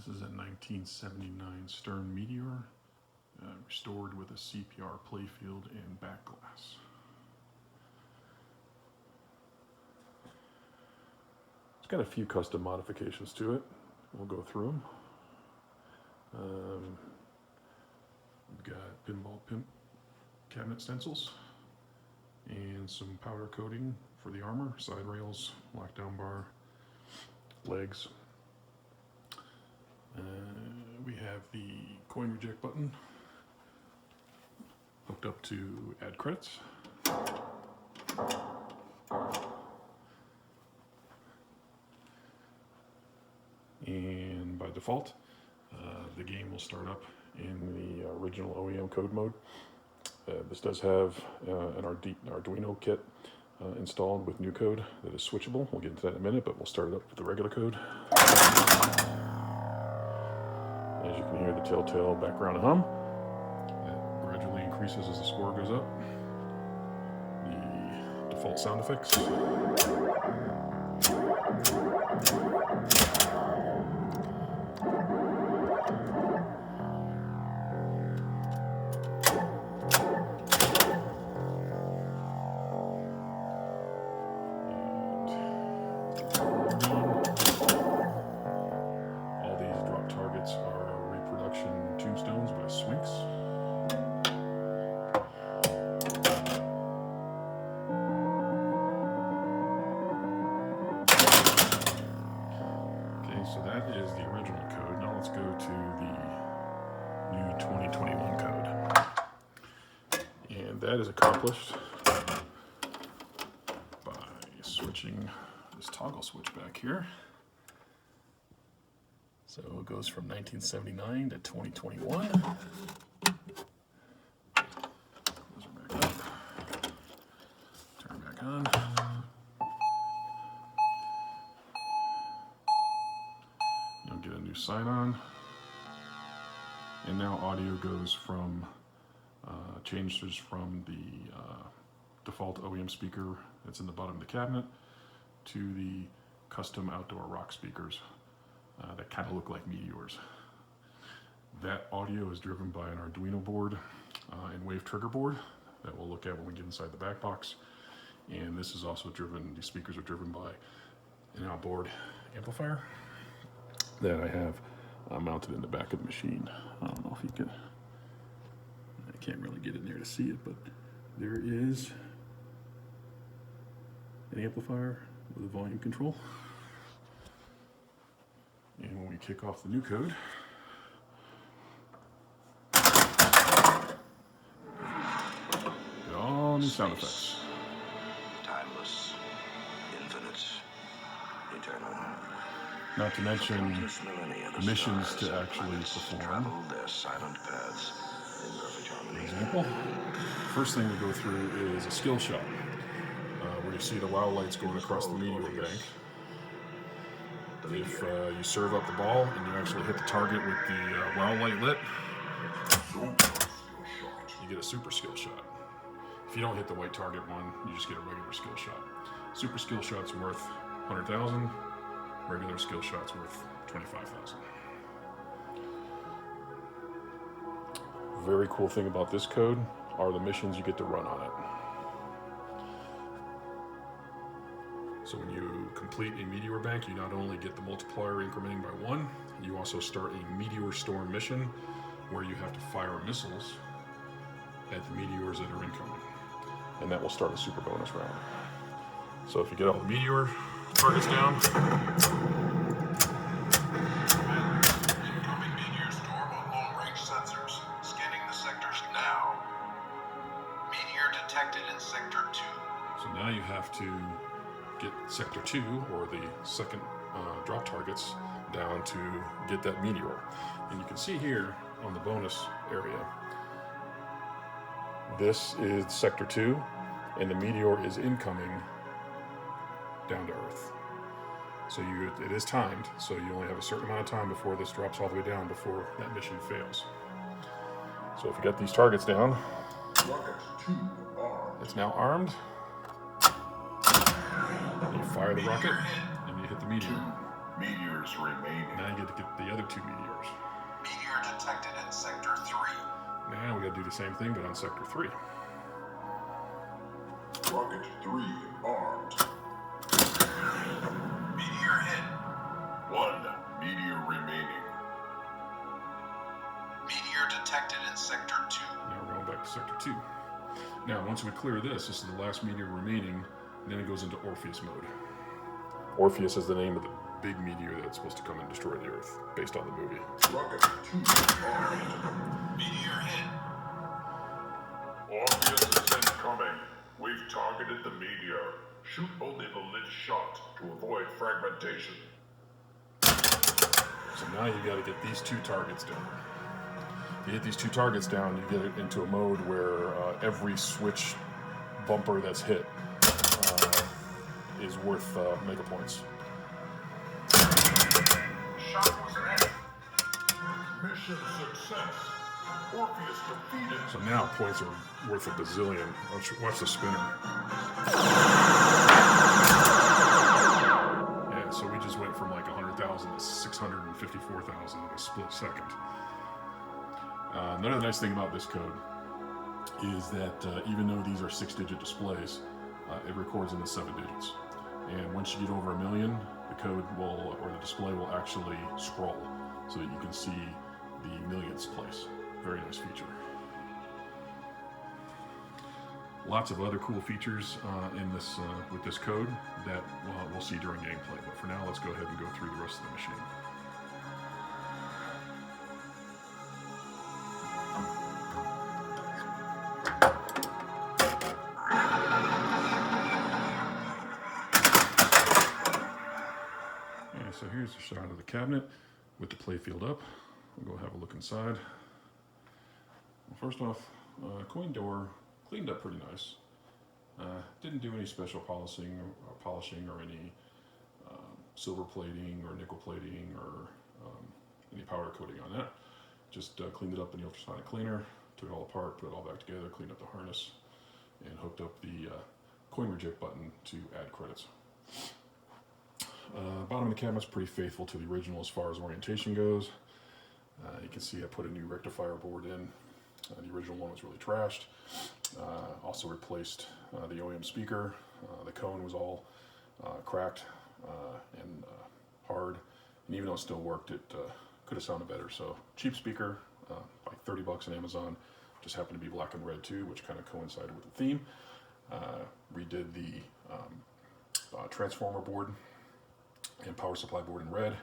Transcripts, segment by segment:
This is a 1979 Stern Meteor, restored with a CPR playfield and back glass. It's got a few custom modifications to it. We'll go through them. We've got pinball cabinet stencils and some powder coating for the armor, side rails, lockdown bar, legs. We have the coin reject button hooked up to add credits. And by default, the game will start up in the original OEM code mode. This does have an Arduino kit installed with new code that is switchable. We'll get into that in a minute, but we'll start it up with the regular code. As you can hear, the telltale background hum. That gradually increases as the score goes up. The default sound effects. All these drop targets are reproduction tombstones by Swinks. Okay, so that is the original code. Now let's go to the new 2021 code. And that is accomplished by switching this toggle switch back here. So it goes from 1979 to 2021. Those are back up. Turn back on. You'll get a new sign on. And now audio goes from, changes from the default OEM speaker that's in the bottom of the cabinet to the custom outdoor rock speakers that kind of look like Meteors. That audio is driven by an Arduino board and wave trigger board that we'll look at when we get inside the back box. And this is also driven, these speakers are driven by an outboard amplifier that I have mounted in the back of the machine. I don't know if you can, I can't really get in there to see it, but there is an amplifier with a volume control. And when we kick off the new code, get all new sound effects. Timeless, infinite, eternal. Not to mention missions to actually perform. Their silent paths in perfect harmony. For example, first thing we go through is a skill shot, where you see the wow lights going across the Meteor bank. If you serve up the ball and you actually hit the target with the wow light lit, you get a super skill shot. If you don't hit the white target one, you just get a regular skill shot. Super skill shot's worth 100,000. Regular skill shot's worth 25,000. Very cool thing about this code are the missions you get to run on it. So when you complete a Meteor bank, you not only get the multiplier incrementing by 1, you also start a Meteor storm mission where you have to fire missiles at the meteors that are incoming. And that will start a super bonus round. So if you get all the Meteor targets down. Incoming Meteor storm on long-range sensors. Scanning the sectors now. Meteor detected in Sector 2. So now you have to get Sector 2, or the second drop targets, down to get that Meteor. And you can see here on the bonus area, this is Sector 2, and the Meteor is incoming down to Earth. So it is timed, so you only have a certain amount of time before this drops all the way down before that mission fails. So if you get these targets down, it's now armed. You fire the rocket, and you hit the Meteor. Meteors remaining. Now you get to get the other two meteors. Meteor detected in Sector 3. Now we gotta do the same thing, but on Sector 3. Rocket 3 armed. Meteor hit. 1 meteor remaining. Meteor detected in Sector 2. Now we're going back to Sector 2. Now, once we clear this is the last meteor remaining, and then it goes into Orpheus mode. Orpheus is the name of the big meteor that's supposed to come and destroy the Earth, based on the movie. Rocket 2 armed. Meteor hit. Orpheus is incoming. We've targeted the meteor. Shoot only the lit shot to avoid fragmentation. So now you got to get these two targets down. If you hit these two targets down, you get it into a mode where every switch bumper that's hit is worth mega points. Shot was met. Mission success. Orpheus defeated. So now points are worth a bazillion. Watch the spinner. Yeah, so we just went from like 100,000 to 654,000 in a split second. Another nice thing about this code is that even though these are 6-digit displays, it records into 7 digits. And once you get over 1 million, the code will, or the display will actually scroll so that you can see the millionths place. Very nice feature. Lots of other cool features in this with this code that we'll see during gameplay. But for now, let's go ahead and go through the rest of the machine. Okay, so here's a shot of the cabinet with the playfield up. We'll go have a look inside. Well, first off, coin door cleaned up pretty nice. Didn't do any special polishing or any silver plating or nickel plating or any powder coating on that. Just cleaned it up in the ultrasonic cleaner, took it all apart, put it all back together, cleaned up the harness, and hooked up the coin reject button to add credits. Bottom of the cabinet's pretty faithful to the original as far as orientation goes. You can see I put a new rectifier board in. The original one was really trashed. Also replaced the OEM speaker. The cone was all cracked and hard. And even though it still worked, it could have sounded better. So cheap speaker, like 30 bucks on Amazon. Just happened to be black and red too, which kind of coincided with the theme. Redid the transformer board and power supply board in red.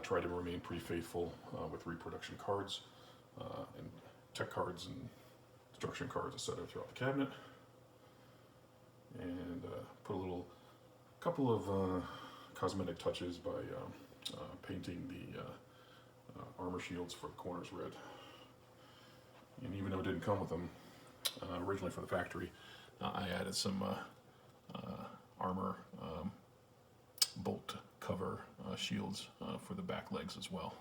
Tried to remain pretty faithful with reproduction cards and tech cards and instruction cards etc. throughout the cabinet. And put a couple of cosmetic touches by painting the armor shields for the corners red. And even though it didn't come with them originally from the factory, I added some armor bolt cover shields for the back legs as well.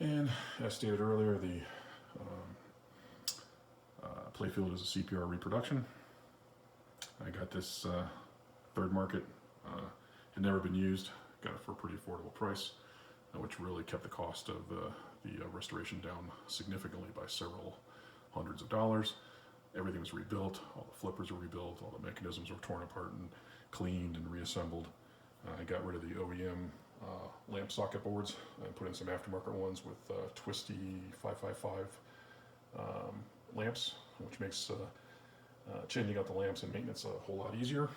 And as stated earlier, the playfield is a CPR reproduction. I got this third market, had never been used, got it for a pretty affordable price, which really kept the cost of the restoration down significantly by several hundreds of dollars. Everything was rebuilt, all the flippers were rebuilt, all the mechanisms were torn apart and cleaned and reassembled. I got rid of the OEM lamp socket boards and put in some aftermarket ones with twisty 555 lamps, which makes changing out the lamps and maintenance a whole lot easier,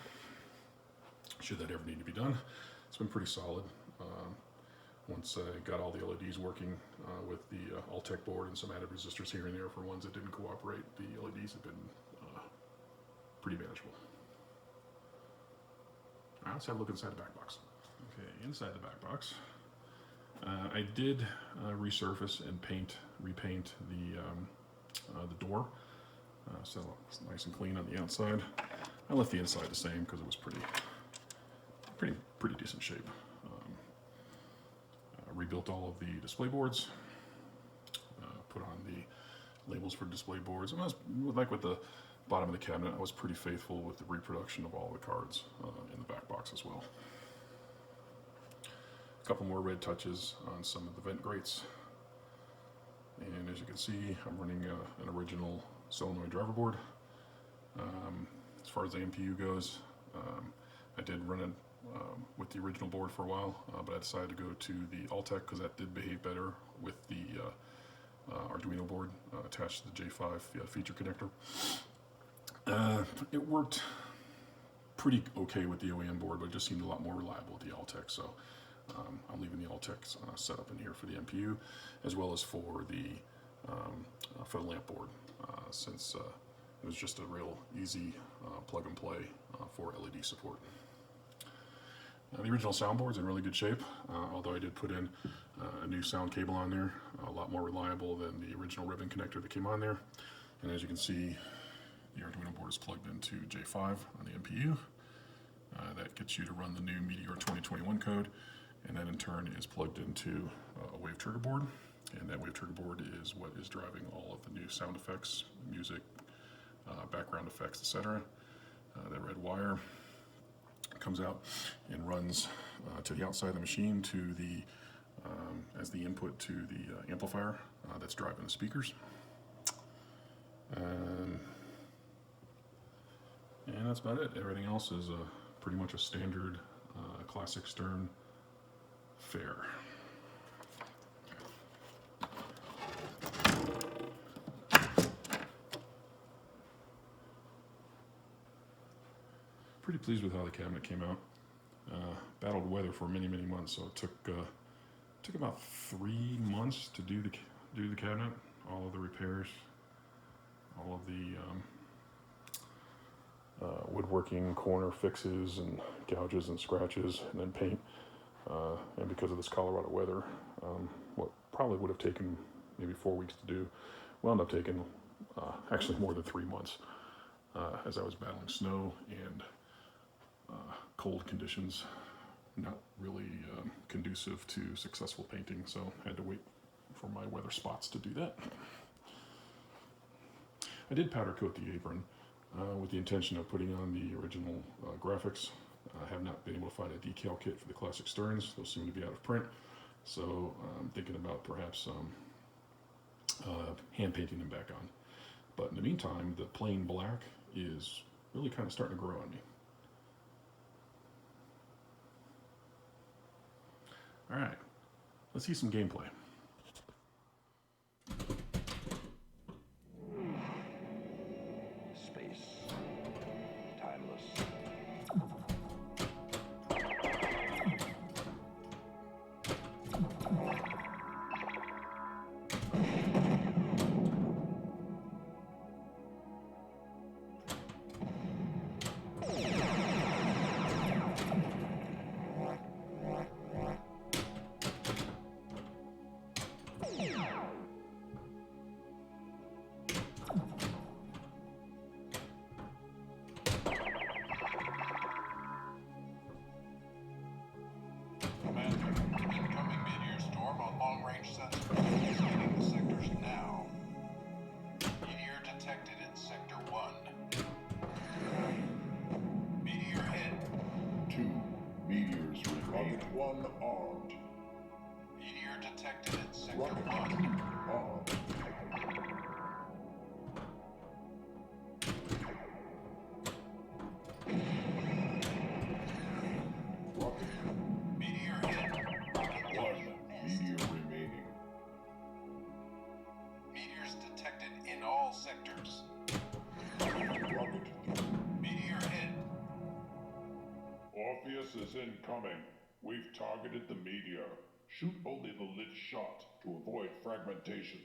should that ever need to be done. It's been pretty solid. Once I got all the LEDs working with the All-Tech board and some added resistors here and there for ones that didn't cooperate, the LEDs have been pretty manageable. All right, let's have a look inside the back box. Okay, inside the back box, I did resurface and repaint the door, so it's nice and clean on the outside. I left the inside the same because it was pretty decent shape. Rebuilt all of the display boards, put on the labels for display boards, and I was, like with the bottom of the cabinet, I was pretty faithful with the reproduction of all the cards in the back Backbox as well. A couple more red touches on some of the vent grates. And as you can see, I'm running an original solenoid driver board. As far as the MPU goes, I did run it with the original board for a while, but I decided to go to the Altec because that did behave better with the Arduino board attached to the J5 feature connector. It worked pretty okay with the OEM board, but it just seemed a lot more reliable with the Altec. So I'm leaving the Altec setup in here for the MPU, as well as for the lamp board, since it was just a real easy plug and play for LED support. The original soundboard's in really good shape, although I did put in a new sound cable on there, a lot more reliable than the original ribbon connector that came on there. And as you can see, the Arduino board is plugged into J5 on the MPU. That gets you to run the new Meteor 2021 code, and that in turn is plugged into a wave trigger board, and that wave trigger board is what is driving all of the new sound effects, music, background effects, etc. That red wire comes out and runs to the outside of the machine to the as the input to the amplifier that's driving the speakers. And that's about it. Everything else is pretty much a standard classic Stern fare. Pretty pleased with how the cabinet came out. Battled weather for many months, so it took about 3 months to do the cabinet. All of the repairs, all of the woodworking corner fixes and gouges and scratches, and then paint. And because of this Colorado weather, what probably would have taken maybe 4 weeks to do, wound up taking actually more than 3 months, as I was battling snow and cold conditions, not really conducive to successful painting, so I had to wait for my weather spots to do that. I did powder coat the apron with the intention of putting on the original graphics. I have not been able to find a decal kit for the classic Sterns. Those seem to be out of print, so I'm thinking about perhaps hand painting them back on. But in the meantime, the plain black is really kind of starting to grow on me. All right, let's see some gameplay. Space. Timeless. One armed. Meteor detected in sector Rocket 1. armed. Rocket Meteor hit. one. Meteor remaining. Meteors detected in all sectors. Rocket Meteor hit. Orpheus is incoming. We've targeted the Meteor. Shoot only the lit shot to avoid fragmentation.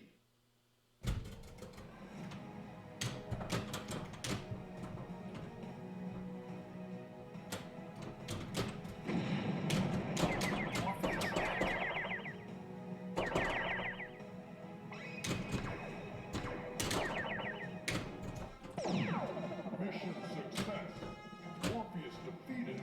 Mission success. Orpheus defeated.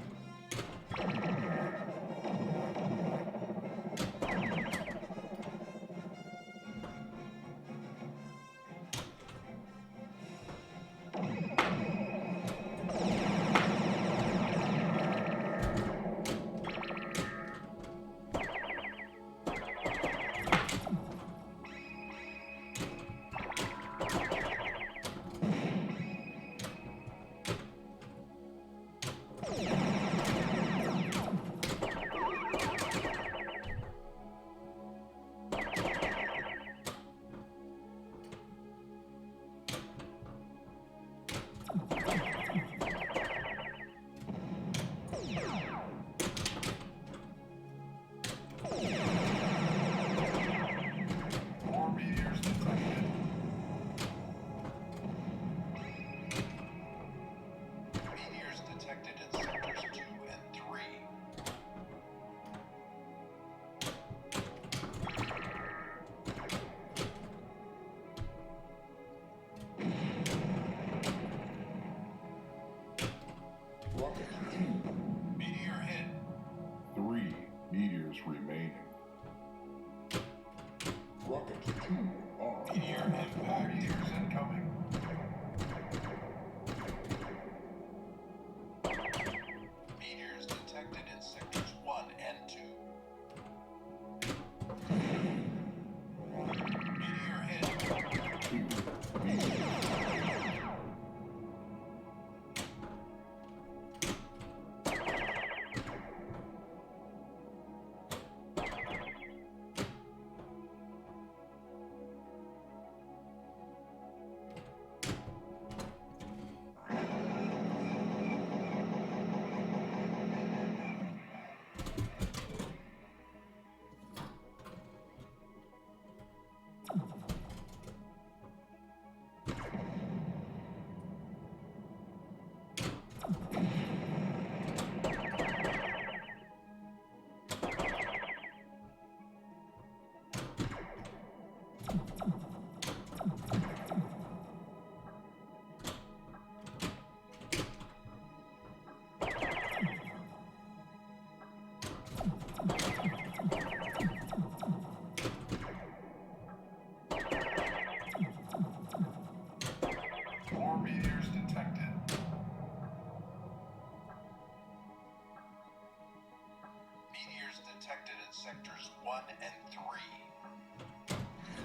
detected in sectors 1 and 3.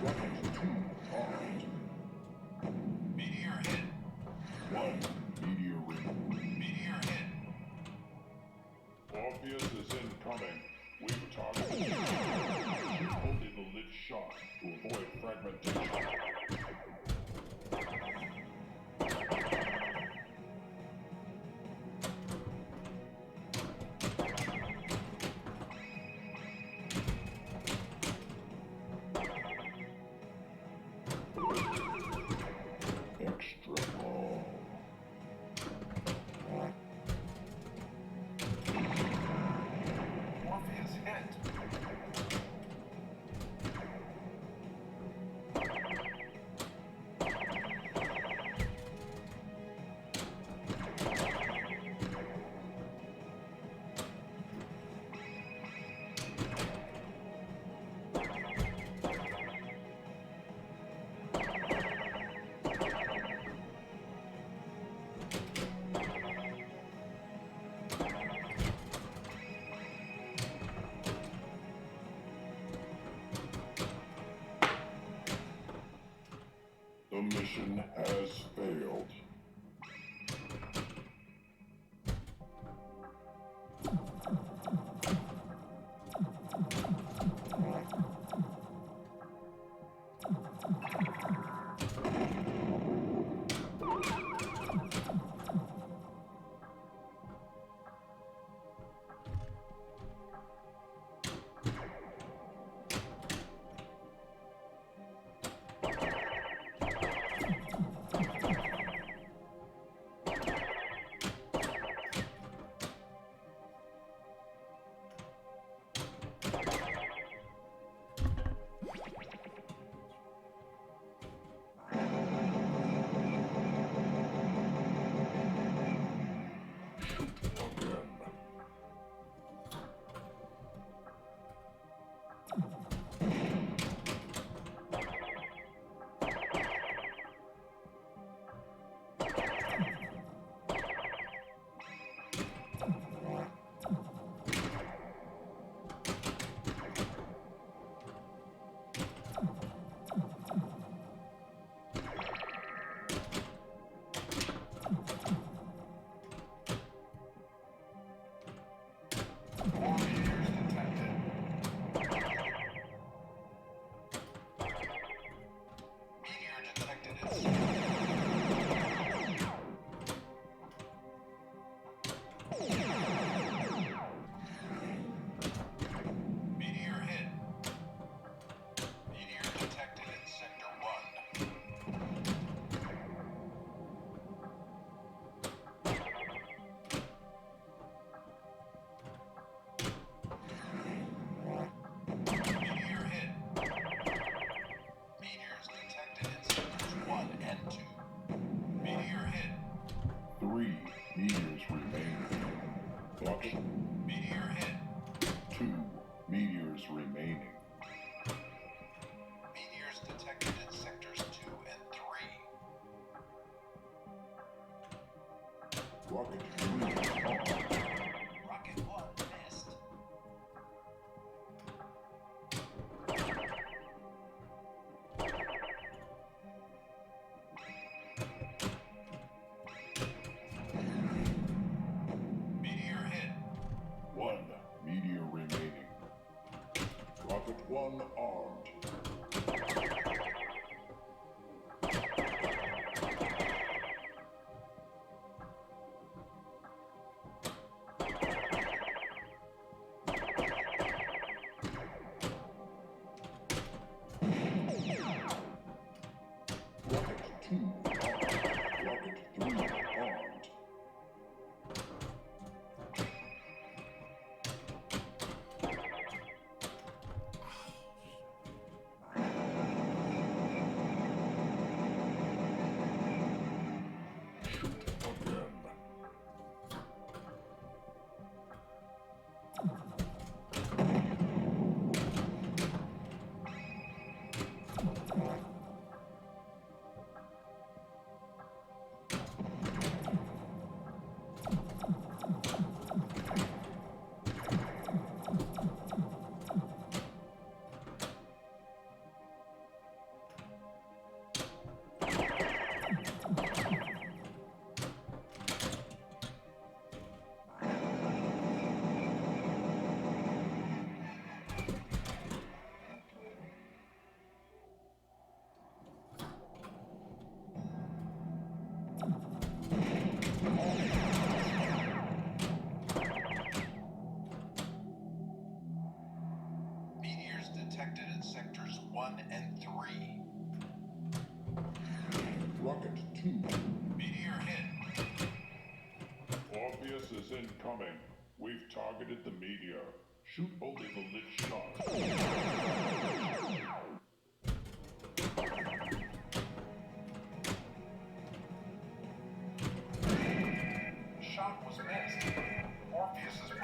Rocket 2 armed. Meteor hit. 1 meteor remaining. Meteor hit. Orpheus is incoming. We've targeted the Shoot only the lit shot to avoid fragmentation. Extra ball. Orpheus hit. The mission has failed. Meteors remaining. Watch. Meteor hit. 2 meteors remaining. Meteors detected in sectors 2 and 3. Rocket 3 on. Rocket 1 missed. Meteor hit. 1 meteor remaining. Rocket 1 armed. Rocket 2 armed. Rocket 3 armed. detected in sectors 1 and 3. Rocket 2. Meteor hit. Orpheus is incoming. We've targeted the meteor. Shoot only the lit shot. Shot was missed. Orpheus is